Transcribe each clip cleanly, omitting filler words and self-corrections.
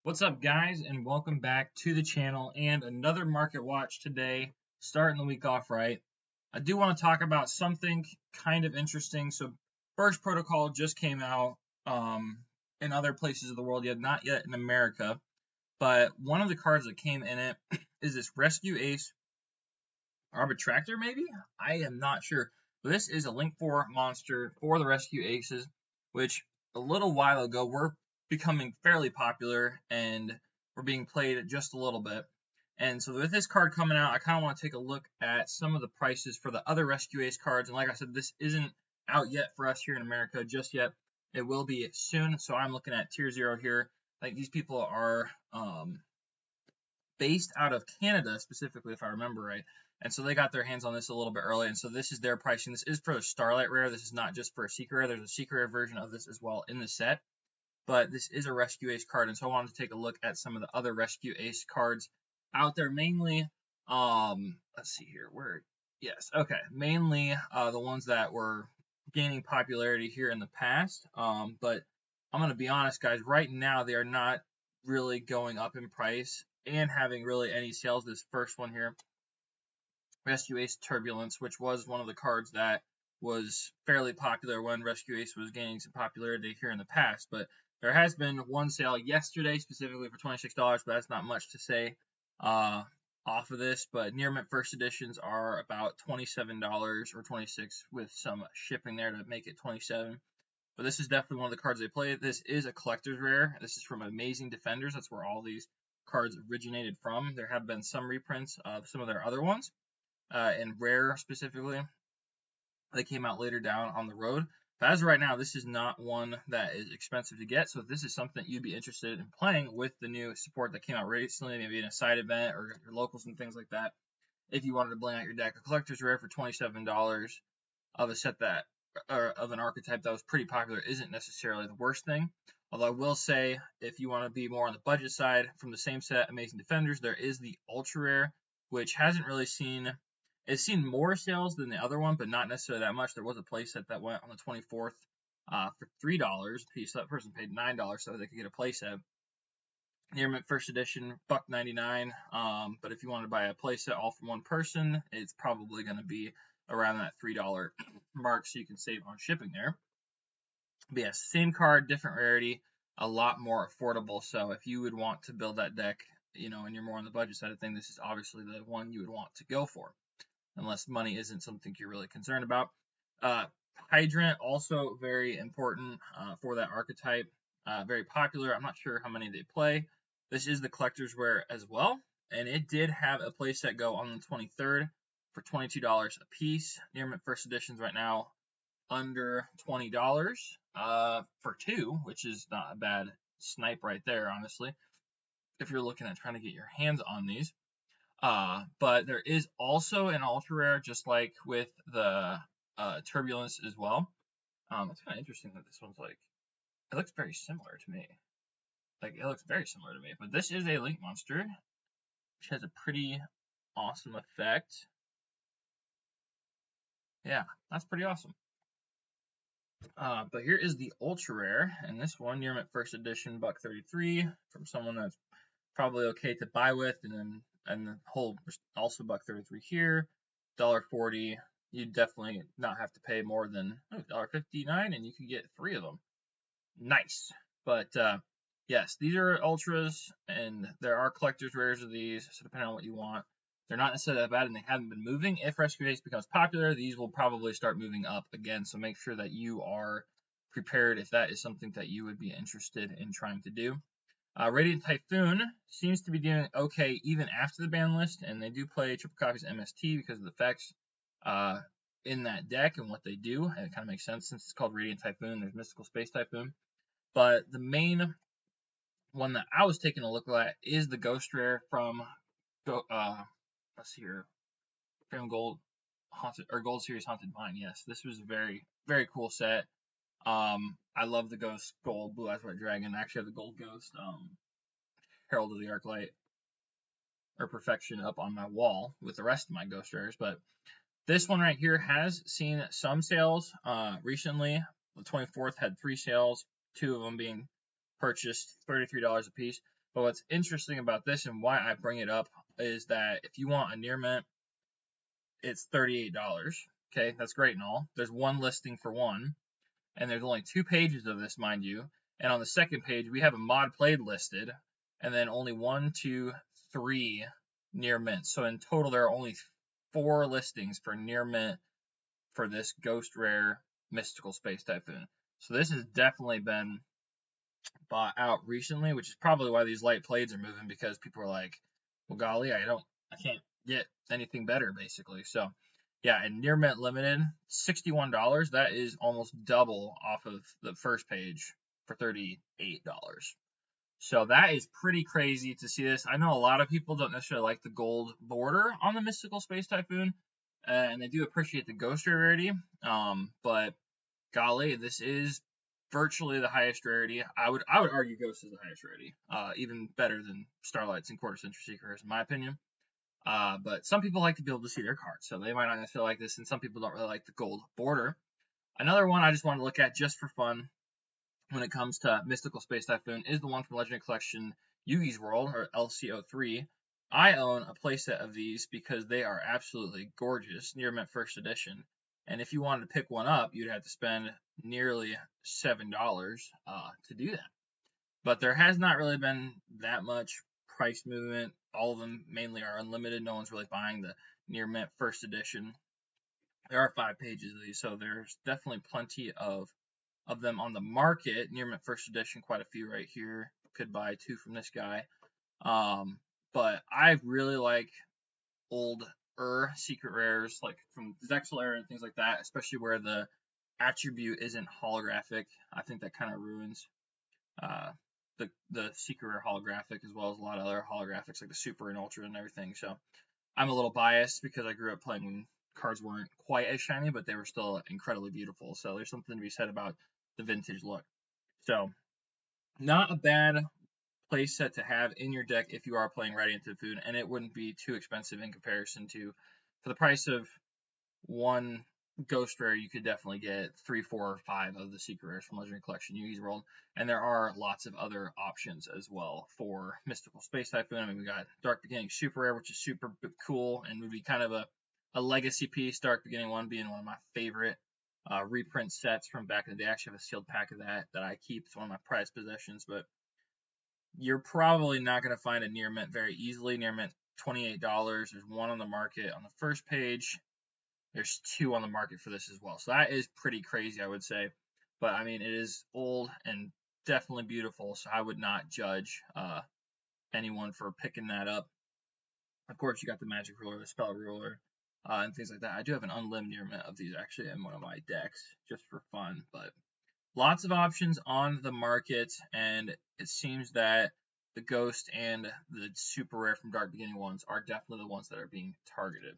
What's up, guys, and welcome back to the channel and another market watch today, starting the week off right. I do want to talk about something kind of interesting. So, First Protocol just came out in other places of the world, yet not yet in America. But one of the cards that came in it is this Rescue Ace Arbitractor, maybe? I am not sure. But this is a Link 4 monster for the Rescue Aces, which a little while ago were becoming fairly popular and were being played just a little bit. And so with this card coming out, I kind of want to take a look at some of the prices for the other Rescue Ace cards. And like I said, this isn't out yet for us here in America just yet. It will be soon. So I'm looking at Tier 0 here. Like these people are based out of Canada specifically, if I remember right. And so they got their hands on this a little bit early. And so this is their pricing. This is for a Starlight Rare. This is not just for a Secret Rare. There's a Secret Rare version of this as well in the set. But this is a Rescue Ace card. And so I wanted to take a look at some of the other Rescue Ace cards out there. Mainly, let's see here. Yes, okay. Mainly the ones that were gaining popularity here in the past. But I'm going to be honest, guys. Right now, they are not really going up in price and having really any sales. This first one here, Rescue Ace Turbulence, which was one of the cards that was fairly popular when Rescue Ace was gaining some popularity here in the past. But there has been one sale yesterday specifically for $26, but that's not much to say off of this. But near mint first editions are about $27 or $26 with some shipping there to make it $27. But this is definitely one of the cards they play. This is a collector's rare. This is from Amazing Defenders. That's where all these cards originated from. There have been some reprints of some of their other ones, and rare specifically. They came out later down on the road. But as of right now, this is not one that is expensive to get. So if this is something you'd be interested in playing with the new support that came out recently, maybe in a side event or your locals and things like that, if you wanted to bling out your deck, a collector's rare for $27 of a set that or of an archetype that was pretty popular isn't necessarily the worst thing. Although I will say, if you want to be more on the budget side, from the same set, Amazing Defenders, there is the Ultra Rare, which hasn't really seen. It's seen more sales than the other one, but not necessarily that much. There was a playset that went on the 24th for $3 a piece. That person paid $9 so they could get a playset. Near mint first edition, $1.99. But if you want to buy a playset all from one person, it's probably going to be around that $3 mark, so you can save on shipping there. But yeah, same card, different rarity, a lot more affordable. So if you would want to build that deck, and you're more on the budget side of things, this is obviously the one you would want to go for, unless money isn't something you're really concerned about. Hydrant, also very important for that archetype. Very popular. I'm not sure how many they play. This is the collector's rare as well, and it did have a playset go on the 23rd for $22 a piece. Near mint first editions right now under $20 for two, which is not a bad snipe right there, honestly, if you're looking at trying to get your hands on these. But there is also an ultra rare, just like with the Turbulence as well. It's kind of interesting that this one's it looks very similar to me. It looks very similar to me. But this is a Link monster, which has a pretty awesome effect. Yeah, that's pretty awesome. But here is the ultra rare, and this one, near mint first edition, $1.33 from someone that's probably okay to buy with, and the whole also $1.33 here, $1.40. You definitely not have to pay more than $1.59, and you can get 3 of them. Nice. But yes, these are ultras, and there are collector's rares of these, so depending on what you want. They're not necessarily that bad, and they haven't been moving. If Rescue Ace becomes popular, these will probably start moving up again, so make sure that you are prepared if that is something that you would be interested in trying to do. Radiant Typhoon seems to be doing okay even after the ban list, and they do play triple copies MST because of the effects in that deck and what they do, and it kind of makes sense since it's called Radiant Typhoon. There's Mystical Space Typhoon. But the main one that I was taking a look at is the Ghost Rare from let's see here, from Gold Series Haunted Mine. Yes, this was a very, very cool set. I love the Ghost Gold Blue Eyes White Dragon. I actually have the Gold Ghost Herald of the Arclight or Perfection up on my wall with the rest of my Ghost Rares. But this one right here has seen some sales recently. The 24th had 3 sales, 2 of them being purchased $33 a piece. But what's interesting about this and why I bring it up is that if you want a near mint, it's $38. Okay, that's great and all. There's one listing for one, and there's only 2 pages of this, mind you. And on the second page, we have a mod played listed, and then only 1, 2, 3 near mints. So in total, there are only 4 listings for near mint for this ghost rare mystical space typhoon. So this has definitely been bought out recently, which is probably why these light plaids are moving, because people are like, well, golly, I can't get anything better, basically. So yeah, and near mint limited, $61. That is almost double off of the first page for $38. So that is pretty crazy to see this. I know a lot of people don't necessarily like the gold border on the mystical space typhoon, and they do appreciate the ghost rarity. But golly, this is virtually the highest rarity. I would argue Ghost is the highest rarity, even better than Starlights and Quarter Century Seekers, in my opinion. But some people like to be able to see their cards, so they might not necessarily like this, and some people don't really like the gold border. Another one I just want to look at just for fun when it comes to Mystical Space Typhoon is the one from Legendary Collection Yugioh's World, or LCO3. I own a playset of these because they are absolutely gorgeous, near mint first edition. And if you wanted to pick one up, you'd have to spend nearly $7 to do that. But there has not really been that much price movement. All of them mainly are unlimited. No one's really buying the near mint first edition. There are 5 pages of these, so there's definitely plenty of them on the market. Near mint first edition, quite a few right here. Could buy 2 from this guy. But I really like old secret rares, like from Zexal era and things like that, especially where the attribute isn't holographic. I think that kind of ruins the secret rare holographic, as well as a lot of other holographics like the super and ultra and everything. So I'm a little biased because I grew up playing when cards weren't quite as shiny, but they were still incredibly beautiful. So there's something to be said about the vintage look. So not a bad play set to have in your deck if you are playing Radiant Typhoon, and it wouldn't be too expensive in comparison to, for the price of one ghost rare, you could definitely get 3, 4, or 5 of the secret rares from Legendary Collection Yugioh's World, and there are lots of other options as well for Mystical Space Typhoon. I mean, we got Dark Beginning Super Rare, which is super cool and would be kind of a legacy piece. Dark Beginning 1 being one of my favorite reprint sets from back in the day. I actually have a sealed pack of that I keep. It's one of my prized possessions, but you're probably not going to find a near mint very easily. Near mint, $28. There's 1 on the market on the first page. There's 2 on the market for this as well. So that is pretty crazy, I would say. But I mean, it is old and definitely beautiful, so I would not judge anyone for picking that up. Of course, you got the Magic Ruler, the Spell Ruler, and things like that. I do have an unlimited near mint of these actually in one of my decks, just for fun. But lots of options on the market, and it seems that the Ghost and the Super Rare from Dark Beginning ones are definitely the ones that are being targeted.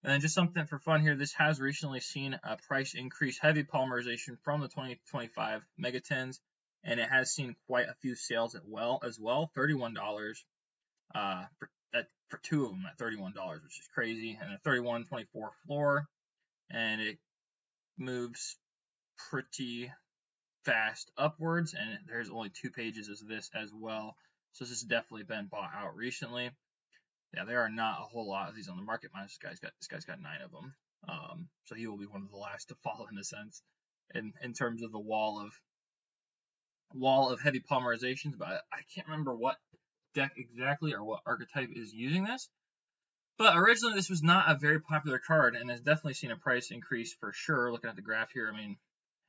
And then just something for fun here, this has recently seen a price increase, heavy polymerization from the 2025 Megatins, and it has seen quite a few sales as well, $31 for 2 of them at $31, which is crazy, and a 31.24 floor, and it moves pretty fast upwards, and there's only 2 pages of this as well, so this has definitely been bought out recently. Yeah, there are not a whole lot of these on the market. This guy's got 9 of them. So he will be one of the last to fall in a sense, in terms of the wall of heavy polymerizations. But I can't remember what deck exactly or what archetype is using this. But originally this was not a very popular card, and has definitely seen a price increase for sure. Looking at the graph here, I mean,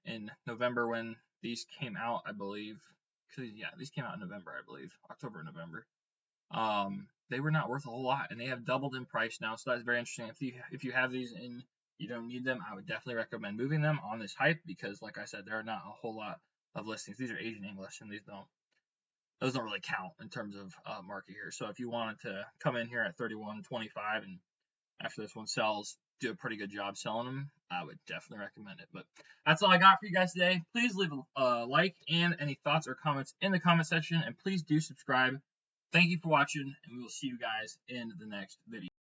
in November when these came out, I believe. Yeah, these came out in November, I believe, October, November. They were not worth a whole lot, and they have doubled in price now, so that's very interesting. If you have these and you don't need them, I would definitely recommend moving them on this hype, because like I said, there are not a whole lot of listings. These are Asian English, and those don't really count in terms of market here. So if you wanted to come in here at 31.25 and after this one sells, do a pretty good job selling them, I would definitely recommend it. But that's all I got for you guys today. Please leave a like and any thoughts or comments in the comment section, and please do subscribe. Thank you for watching, and we will see you guys in the next video.